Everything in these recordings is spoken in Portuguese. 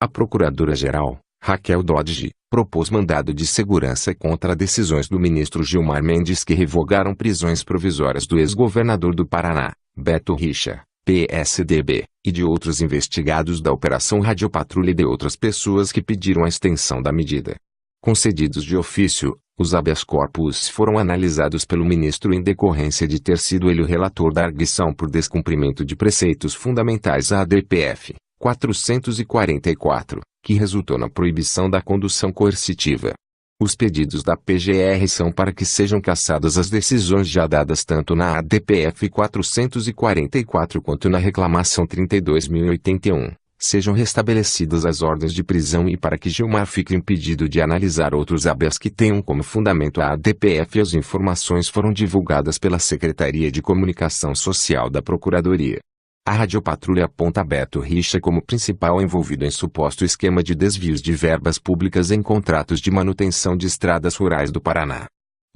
A Procuradora-Geral, Raquel Dodge, propôs mandado de segurança contra decisões do ministro Gilmar Mendes que revogaram prisões provisórias do ex-governador do Paraná, Beto Richa, PSDB, e de outros investigados da Operação Radiopatrulha e de outras pessoas que pediram a extensão da medida. Concedidos de ofício, os habeas corpus foram analisados pelo ministro em decorrência de ter sido ele o relator da arguição por descumprimento de preceitos fundamentais ADPF 444, que resultou na proibição da condução coercitiva. Os pedidos da PGR são para que sejam cassadas as decisões já dadas tanto na ADPF 444 quanto na Reclamação 32.081. Sejam restabelecidas as ordens de prisão e para que Gilmar fique impedido de analisar outros habeas que tenham como fundamento a ADPF. As informações foram divulgadas pela Secretaria de Comunicação Social da Procuradoria. A Radiopatrulha aponta Beto Richa como principal envolvido em suposto esquema de desvios de verbas públicas em contratos de manutenção de estradas rurais do Paraná.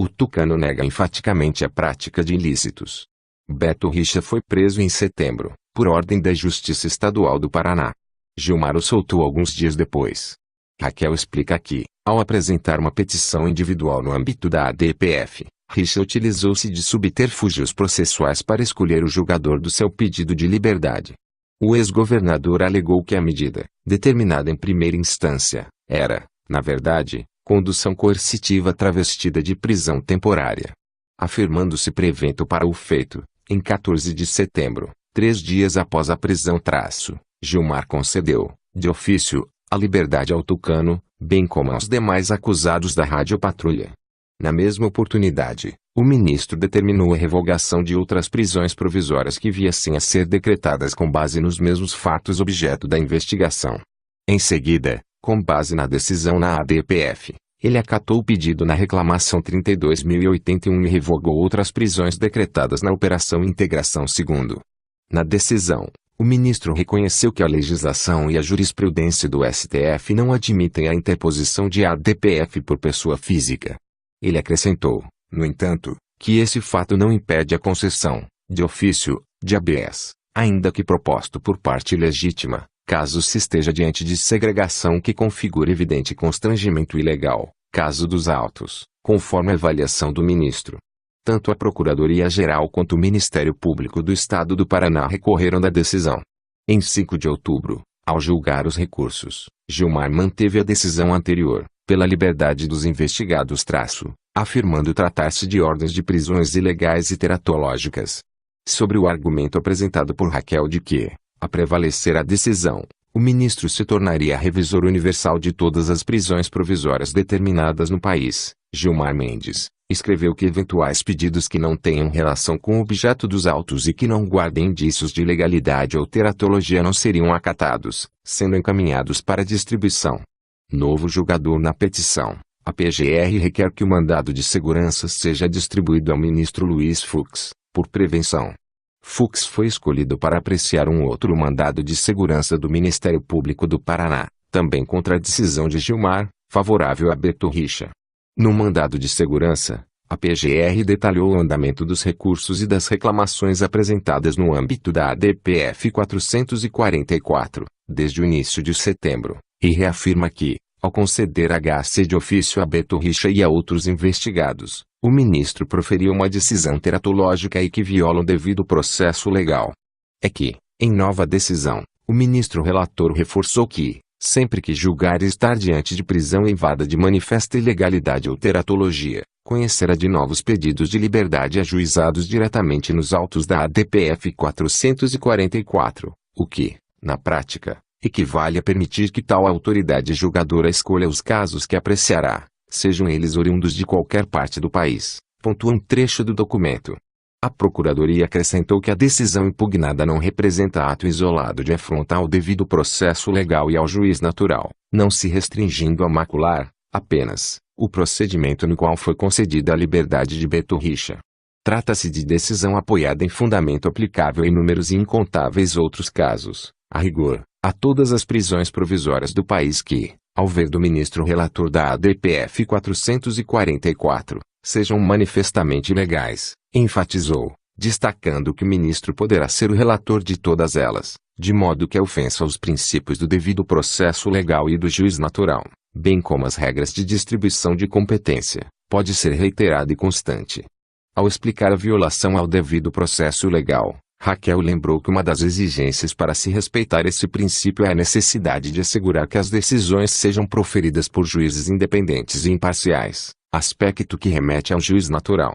O tucano nega enfaticamente a prática de ilícitos. Beto Richa foi preso em setembro, por ordem da Justiça Estadual do Paraná. Gilmar o soltou alguns dias depois. Raquel explica que, ao apresentar uma petição individual no âmbito da ADPF, Richa utilizou-se de subterfúgios processuais para escolher o julgador do seu pedido de liberdade. O ex-governador alegou que a medida, determinada em primeira instância, era, na verdade, condução coercitiva travestida de prisão temporária. Afirmando-se prevento para o feito, em 14 de setembro, 3 dias após a prisão, Gilmar concedeu, de ofício, a liberdade ao tucano, bem como aos demais acusados da Radiopatrulha. Na mesma oportunidade, o ministro determinou a revogação de outras prisões provisórias que viessem a ser decretadas com base nos mesmos fatos objeto da investigação. Em seguida, com base na decisão na ADPF, ele acatou o pedido na Reclamação 32.081 e revogou outras prisões decretadas na Operação Integração II. Na decisão, o ministro reconheceu que a legislação e a jurisprudência do STF não admitem a interposição de ADPF por pessoa física. Ele acrescentou, no entanto, que esse fato não impede a concessão, de ofício, de habeas, ainda que proposto por parte legítima, caso se esteja diante de segregação que configure evidente constrangimento ilegal, caso dos autos, conforme a avaliação do ministro. Tanto a Procuradoria-Geral quanto o Ministério Público do Estado do Paraná recorreram da decisão. Em 5 de outubro, ao julgar os recursos, Gilmar manteve a decisão anterior, pela liberdade dos investigados, afirmando tratar-se de ordens de prisões ilegais e teratológicas. Sobre o argumento apresentado por Raquel de que, a prevalecer a decisão, o ministro se tornaria revisor universal de todas as prisões provisórias determinadas no país, Gilmar Mendes escreveu que eventuais pedidos que não tenham relação com o objeto dos autos e que não guardem indícios de ilegalidade ou teratologia não seriam acatados, sendo encaminhados para distribuição. Novo julgador na petição, a PGR requer que o mandado de segurança seja distribuído ao ministro Luiz Fux, por prevenção. Fux foi escolhido para apreciar um outro mandado de segurança do Ministério Público do Paraná, também contra a decisão de Gilmar, favorável a Beto Richa. No mandado de segurança, a PGR detalhou o andamento dos recursos e das reclamações apresentadas no âmbito da ADPF 444, desde o início de setembro, e reafirma que, ao conceder HC de ofício a Beto Richa e a outros investigados, o ministro proferiu uma decisão teratológica e que viola o devido processo legal. É que, em nova decisão, o ministro relator reforçou que, sempre que julgar estar diante de prisão invada de manifesta ilegalidade ou teratologia, conhecerá de novos pedidos de liberdade ajuizados diretamente nos autos da ADPF 444, o que, na prática, equivale a permitir que tal autoridade julgadora escolha os casos que apreciará, sejam eles oriundos de qualquer parte do país, pontua um trecho do documento. A Procuradoria acrescentou que a decisão impugnada não representa ato isolado de afronta ao devido processo legal e ao juiz natural, não se restringindo a macular, apenas, o procedimento no qual foi concedida a liberdade de Beto Richa. Trata-se de decisão apoiada em fundamento aplicável em números e incontáveis outros casos, a rigor, a todas as prisões provisórias do país que, ao ver do ministro relator da ADPF 444, sejam manifestamente ilegais, enfatizou, destacando que o ministro poderá ser o relator de todas elas, de modo que a ofensa aos princípios do devido processo legal e do juiz natural, bem como as regras de distribuição de competência, pode ser reiterada e constante. Ao explicar a violação ao devido processo legal, Raquel lembrou que uma das exigências para se respeitar esse princípio é a necessidade de assegurar que as decisões sejam proferidas por juízes independentes e imparciais, aspecto que remete ao juiz natural.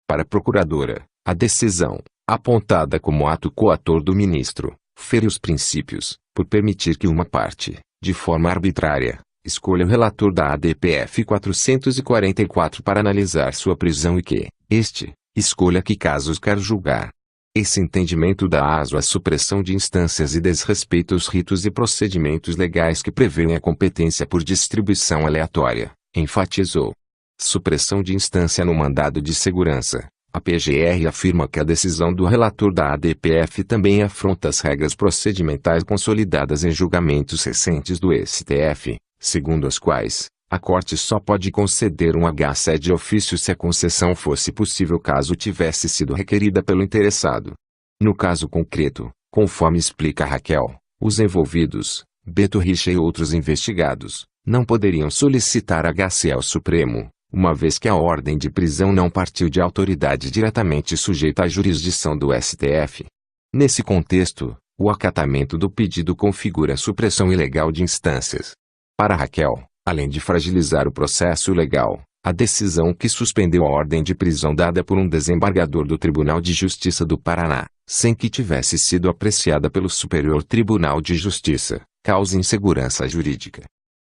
Para a procuradora, a decisão, apontada como ato coator do ministro, fere os princípios, por permitir que uma parte, de forma arbitrária, escolha o relator da ADPF 444 para analisar sua prisão e que, este, escolha que casos quer julgar. Esse entendimento dá aso à supressão de instâncias e desrespeita os ritos e procedimentos legais que prevêem a competência por distribuição aleatória, enfatizou. Supressão de instância no mandado de segurança. A PGR afirma que a decisão do relator da ADPF também afronta as regras procedimentais consolidadas em julgamentos recentes do STF, segundo as quais, a Corte só pode conceder um H-7 de ofício se a concessão fosse possível caso tivesse sido requerida pelo interessado. No caso concreto, conforme explica Raquel, os envolvidos, Beto Richa e outros investigados, não poderiam solicitar H-C ao Supremo, uma vez que a ordem de prisão não partiu de autoridade diretamente sujeita à jurisdição do STF. Nesse contexto, o acatamento do pedido configura a supressão ilegal de instâncias. Para Raquel, além de fragilizar o processo legal, a decisão que suspendeu a ordem de prisão dada por um desembargador do Tribunal de Justiça do Paraná, sem que tivesse sido apreciada pelo Superior Tribunal de Justiça, causa insegurança jurídica.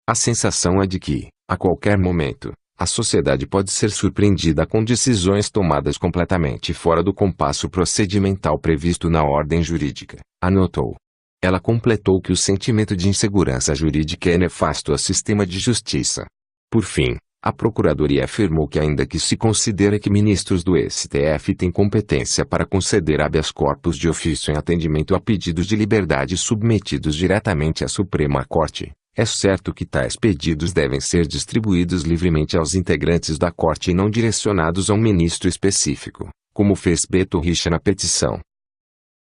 A sensação é de que, a qualquer momento, a sociedade pode ser surpreendida com decisões tomadas completamente fora do compasso procedimental previsto na ordem jurídica, anotou. Ela completou que o sentimento de insegurança jurídica é nefasto ao sistema de justiça. Por fim, a Procuradoria afirmou que ainda que se considere que ministros do STF têm competência para conceder habeas corpus de ofício em atendimento a pedidos de liberdade submetidos diretamente à Suprema Corte, é certo que tais pedidos devem ser distribuídos livremente aos integrantes da Corte e não direcionados a um ministro específico, como fez Beto Richa na petição.